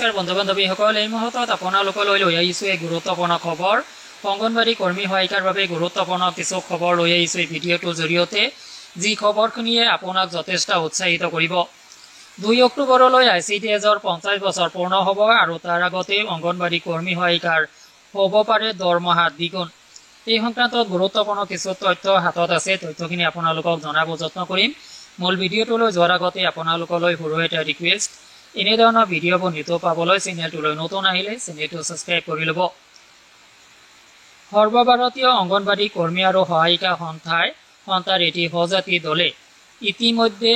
নমস্কাৰ বন্ধু বান্ধৱীসকল, এই মুহূৰ্তত আপোনালোকলৈ লৈ আহিছোঁ এক গুৰুত্বপূৰ্ণ খবৰ। অংগনবাড়ী কৰ্মী সহায়িকাৰ বাবে গুৰুত্বপূৰ্ণ কিছু খবৰ লৈ আহিছোঁ এই ভিডিঅ'টোৰ জৰিয়তে, যি খবৰখিনিয়ে আপোনাক যথেষ্ট উৎসাহিত কৰিব। 2 অক্টোবৰলৈ ICDSৰ 50 বছৰ পূৰ্ণ হ'ব আৰু তাৰ আগতে অংগনবাড়ী কৰ্মী সহায়িকাৰ হ'ব পাৰে দৰমহা দ্বিগুণ। এই সংক্ৰান্তত গুৰুত্বপূৰ্ণ কিছু তথ্য হাতত আছে, তথ্যখিনি আপোনালোকক জনাব যত্ন কৰিম। মূল ভিডিঅ'টোলৈ যোৱাৰ আগতে আপোনালোকলৈ সৰু এটা ৰিকুৱেষ্ট, এনেধৰণৰ ভিডিঅ'বোৰ নিতৌ পাবলৈ চেনেলটোলৈ নতুন আহিলে চেনেলটো ছাবস্ক্ৰাইব কৰি ল'ব। সৰ্বভাৰতীয় অংগনবাড়ী কৰ্মী আৰু সহায়িকা সন্থাৰ এটি সজাতি দলে ইতিমধ্যে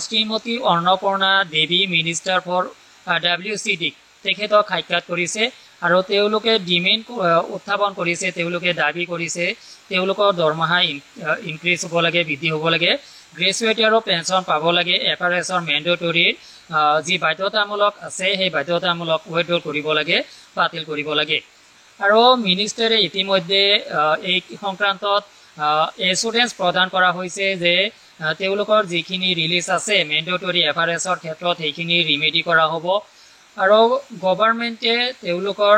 শ্ৰীমতী অন্নপূৰ্ণা দেৱী মিনিষ্টাৰ ফৰ WCD তেখেতক সাক্ষাৎ কৰিছে আৰু তেওঁলোকে ডিমেণ্ড উত্থাপন কৰিছে, তেওঁলোকে দাবী কৰিছে তেওঁলোকৰ দৰমহা ইনক্ৰিজ হ'ব লাগে, বৃদ্ধি হ'ব লাগে, গ্ৰেজুৱেটি আৰু পেঞ্চন পাব লাগে, FRSৰ মেণ্ডেটৰীৰ যি বাধ্যতামূলক আছে সেই বাধ্যতামূলক উইথড্ৰ কৰিব লাগে, বাতিল কৰিব লাগে। আৰু মিনিষ্টাৰে ইতিমধ্যে এই সংক্ৰান্তত এছুৰেঞ্চ প্ৰদান কৰা হৈছে যে তেওঁলোকৰ যিখিনি ৰিলিজ আছে মেণ্ডেটৰী FRSৰ ক্ষেত্ৰত সেইখিনি ৰিমেডি কৰা হ'ব আৰু গভৰ্ণমেণ্টে তেওঁলোকৰ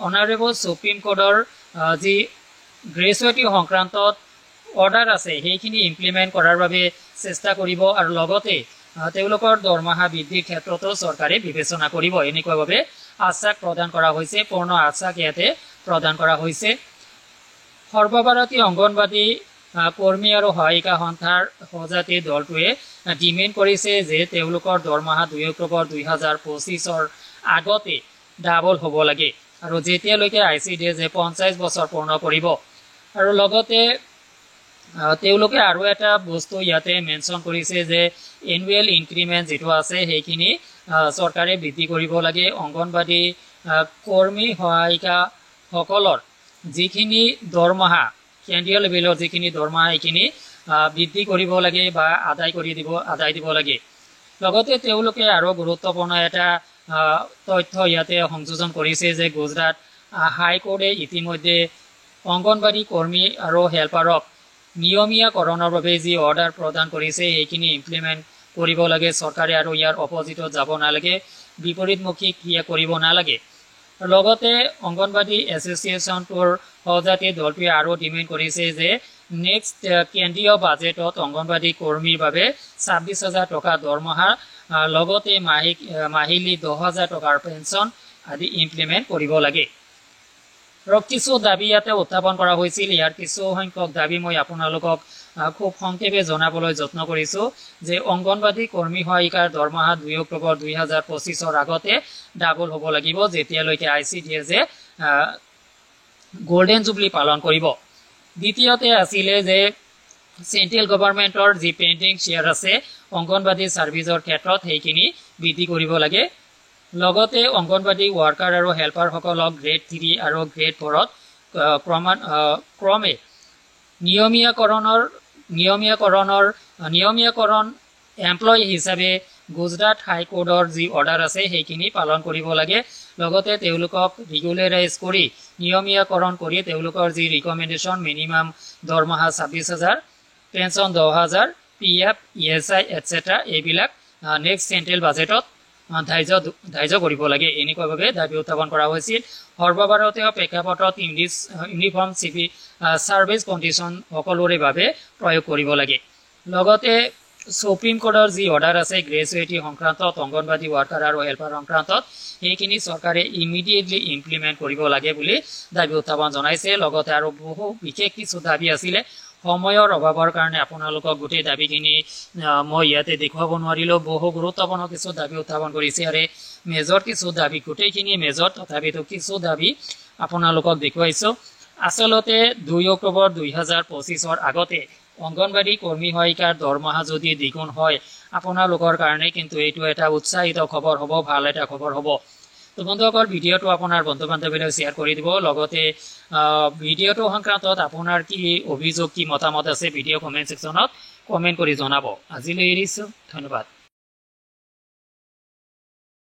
অনাৰেবল সুপ্ৰিম কোৰ্টৰ যি গ্ৰেজুৱেটি সংক্ৰান্তত অৰ্ডাৰ আছে সেইখিনি ইমপ্লিমেণ্ট কৰাৰ বাবে চেষ্টা কৰিব আৰু লগতে তেওঁলোকৰ দৰমহা বৃদ্ধিৰ ক্ষেত্ৰতো চৰকাৰে বিবেচনা কৰিব, এনেকুৱাভাৱে আশ্বাস প্ৰদান কৰা হৈছে, পূৰ্ণ আশ্বাস ইয়াতে প্ৰদান কৰা হৈছে। সৰ্বভাৰতীয় অংগনবাড়ী কৰ্মী আৰু সহায়িকা সন্থাৰ সজাতি দলটোৱে ডিমেণ্ড কৰিছে যে তেওঁলোকৰ দৰমহা 2 অক্টোবৰ 2025ৰ আগতে ডাবল হ'ব লাগে আৰু যেতিয়ালৈকে ICDSে 50 বছৰ পূৰ্ণ কৰিব। আৰু লগতে তেওঁলোকে আৰু এটা বস্তু ইয়াতে মেনশ্যন কৰিছে যে এনুৱেল ইনক্ৰিমেণ্ট যিটো আছে সেইখিনি চৰকাৰে বৃদ্ধি কৰিব লাগে। অংগনবাড়ী কৰ্মী সহায়িকাসকলৰ যিখিনি দৰমহা কেন্দ্ৰীয় লেভেলৰ যিখিনি দৰমহা সেইখিনি বৃদ্ধি কৰিব লাগে বা আদায় দিব লাগে। লগতে তেওঁলোকে আৰু গুৰুত্বপূৰ্ণ এটা তথ্য ইয়াতে সংযোজন কৰিছে যে গুজৰাট হাইকোৰ্টে ইতিমধ্যে অংগনবাড়ী কৰ্মী আৰু হেল্পাৰক নিয়মীয়াকৰণৰ বাবে যি অৰ্ডাৰ প্ৰদান কৰিছে সেইখিনি ইমপ্লিমেণ্ট কৰিব লাগে চৰকাৰে আৰু ইয়াৰ অপজিটত যাব নালাগে, বিপৰীতমুখী ক্ৰিয়া কৰিব নালাগে। লগতে অংগনবাড়ী এছ'চিয়েশ্যনটোৰ সজাতি দলটোৱে আৰু ডিমেণ্ড কৰিছে যে নেক্সট কেন্দ্ৰীয় বাজেটত অংগনবাড়ী কৰ্মীৰ বাবে 26,000 টকা দৰমহা, লগতে মাহিলী 10,000 টকাৰ পেঞ্চন আদি ইমপ্লিমেণ্ট কৰিব লাগে। আৰু কিছু দাবী ইয়াতে উত্থাপন কৰা হৈছিল, ইয়াৰ কিছু সংখ্যক দাবী মই আপোনালোকক খুব সংক্ষেপে জনাবলৈ যত্ন কৰিছোঁ যে অংগনবাড়ী কৰ্মী সহায়িকাৰ দৰমহা 2 অক্টোবৰ 2025ৰ আগতে ডাবল হ'ব লাগিব, যেতিয়ালৈকে ICDSে গোল্ডেন জুবলি পালন কৰিব। দ্বিতীয়তে আছিলে যে চেণ্ট্ৰেল গভৰ্ণমেণ্টৰ যি পেণ্ডিং শ্বেয়াৰ আছে অংগনবাড়ী ছাৰ্ভিচৰ ক্ষেত্ৰত সেইখিনি বৃদ্ধি কৰিব লাগে। লগতে অংগনবাড়ী ৱাৰ্কাৰ আৰু হেল্পাৰসকলক গ্ৰেড 3 আৰু গ্ৰেড 4ত ক্ৰমে নিয়মীয়াকৰণ এমপ্লয়ী হিচাপে গুজৰাট হাইকোৰ্টৰ যি অৰ্ডাৰ আছে সেইখিনি পালন কৰিব লাগে। লগতে তেওঁলোকক ৰেগুলাৰাইজ কৰি নিয়মীয়াকৰণ কৰি তেওঁলোকৰ যি ৰিকমেণ্ডেশ্যন মিনিমাম দৰমহা 26,000, পেঞ্চন 10,000, PF, ESI etc. এইবিলাক নেক্সট চেণ্ট্ৰেল বাজেটত ধাৰ্য কৰিব লাগে, এনেকুৱাভাৱে দাবী উত্থাপন কৰা হৈছিল। সৰ্বভাৰতীয় প্ৰেক্ষাপটত ইউনিফৰ্ম চিভিল ছাৰ্ভিচ কণ্ডিশ্যন সকলোৰে বাবে প্ৰয়োগ কৰিব লাগে। লগতে সুপ্ৰিম কোৰ্টৰ যি অৰ্ডাৰ আছে গ্ৰেজুৱেটি সংক্ৰান্তত অংগনবাড়ী ৱাৰ্কাৰ আৰু হেল্পাৰ সংক্ৰান্তত সেইখিনি চৰকাৰে ইমিডিয়েটলি ইমপ্লিমেণ্ট কৰিব লাগে বুলি দাবী উত্থাপন জনাইছে। লগতে আৰু বহু বিশেষ কিছু দাবী আছিলে, সময়ৰ অভাৱৰ কাৰণে আপোনালোকক গোটেই দাবীখিনি মই ইয়াতে দেখুৱাব নোৱাৰিলোঁ। বহু গুৰুত্বপূৰ্ণ কিছু দাবী উত্থাপন কৰিছে আৰু মেজৰ কিছু দাবী, গোটেইখিনি মেজৰ, তথাপিতো কিছু দাবী আপোনালোকক দেখুৱাইছোঁ। আচলতে 2 অক্টোবৰ 2025ৰ আগতে অংগনবাড়ী কৰ্মী সহায়িকাৰ দৰমহা যদি দ্বিগুণ হয় আপোনালোকৰ কাৰণে কিন্তু এইটো এটা উৎসাহিত খবৰ হ'ব, ভাল এটা খবৰ হ'ব। তো বন্ধুসকল, ভিডিঅ'টো আপোনাৰ বন্ধু বান্ধৱীলৈ শ্বেয়াৰ কৰি দিব। লগতে ভিডিঅ'টো সংক্ৰান্তত আপোনাৰ কি অভিযোগ, কি মতামত আছে ভিডিঅ' কমেণ্ট ছেকশ্যনত কমেণ্ট কৰি জনাব। আজিলৈ এৰিছোঁ, ধন্যবাদ।